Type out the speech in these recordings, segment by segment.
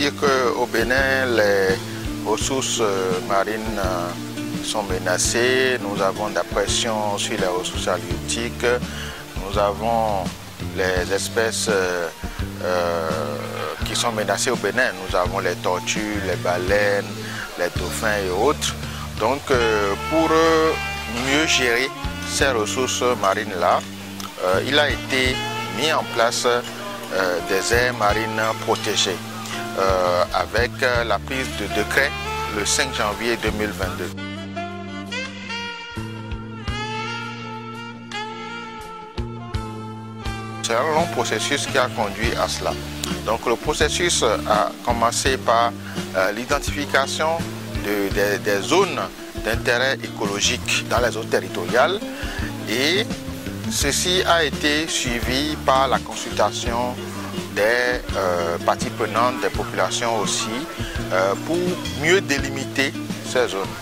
dire qu'au Bénin, les ressources marines sont menacées. Nous avons de la pression sur les ressources halieutiques. Nous avons les espèces qui sont menacées au Bénin. Nous avons les tortues, les baleines, les dauphins et autres. Donc, pour mieux gérer ces ressources marines-là, il a été mis en place des aires marines protégées avec la prise de décret le 5 janvier 2022. C'est un long processus qui a conduit à cela. Donc le processus a commencé par l'identification des zones d'intérêt écologique dans les eaux territoriales et ceci a été suivi par la consultation des parties prenantes, des populations aussi, pour mieux délimiter ces zones.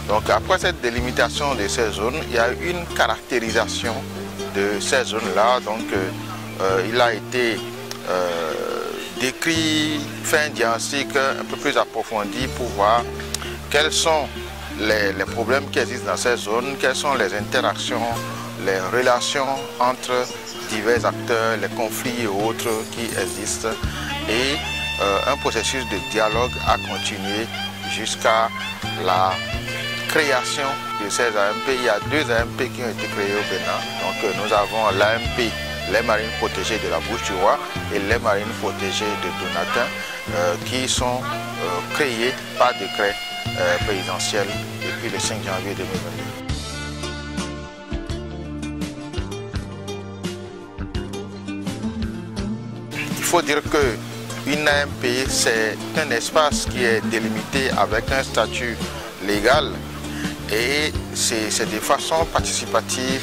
Donc après cette délimitation de ces zones, il y a une caractérisation de ces zones-là. Donc il a été décrit, fait un diagnostic un peu plus approfondi pour voir quels sont les problèmes qui existent dans ces zones, quelles sont les interactions, les relations entre divers acteurs, les conflits et autres qui existent. Et un processus de dialogue a continué jusqu'à la création de ces AMP. Il y a 2 AMP qui ont été créés au Bénin. Donc nous avons l'AMP, les marines protégées de la Bouche du Roi, et les marines protégées de Donatin, qui sont créées par décret présidentiel depuis le 5 janvier 2022. Il faut dire qu'une AMP, c'est un espace qui est délimité avec un statut légal et c'est de façon participative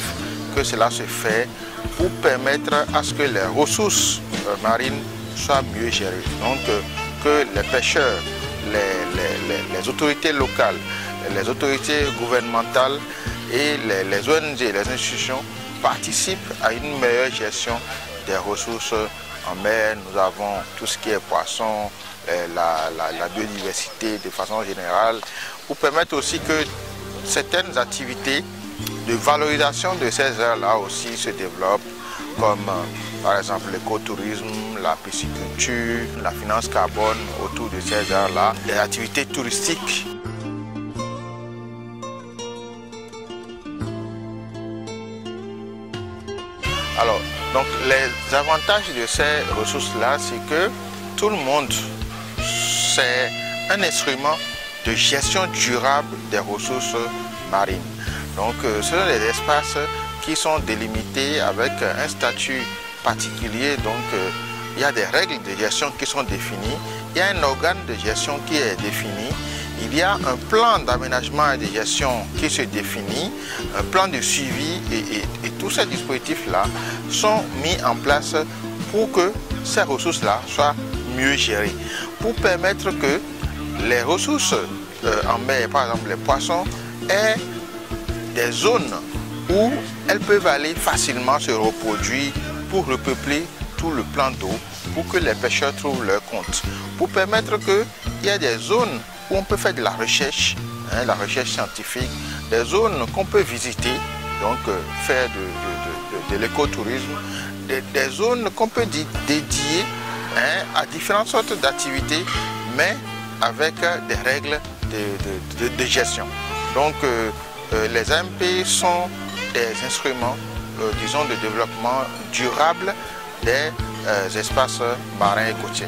que cela se fait pour permettre à ce que les ressources marines soient mieux gérées. Donc que les pêcheurs, les autorités locales, les autorités gouvernementales et les ONG, les institutions participent à une meilleure gestion des ressources en mer. Nous avons tout ce qui est poisson, la biodiversité de façon générale, pour permettre aussi que certaines activités de valorisation de ces aires-là aussi se développent, comme par exemple l'écotourisme, la pisciculture, la finance carbone autour de ces aires-là, les activités touristiques. Alors, donc les avantages de ces ressources-là, c'est que tout le monde, c'est un instrument de gestion durable des ressources marines. Donc, ce sont des espaces qui sont délimités avec un statut particulier. Donc, il y a des règles de gestion qui sont définies. Il y a un organe de gestion qui est défini. Il y a un plan d'aménagement et de gestion qui se définit, un plan de suivi et tous ces dispositifs-là sont mis en place pour que ces ressources-là soient mieux gérées, pour permettre que les ressources en mer, par exemple les poissons, aient des zones où elles peuvent aller facilement se reproduire pour repeupler tout le plan d'eau, pour que les pêcheurs trouvent leur compte, pour permettre qu'il y ait des zones où on peut faire de la recherche scientifique, des zones qu'on peut visiter, donc faire de l'écotourisme, des zones qu'on peut dédier à différentes sortes d'activités, mais avec des règles de gestion. Donc les AMP sont des instruments, disons, de développement durable des espaces marins et côtiers.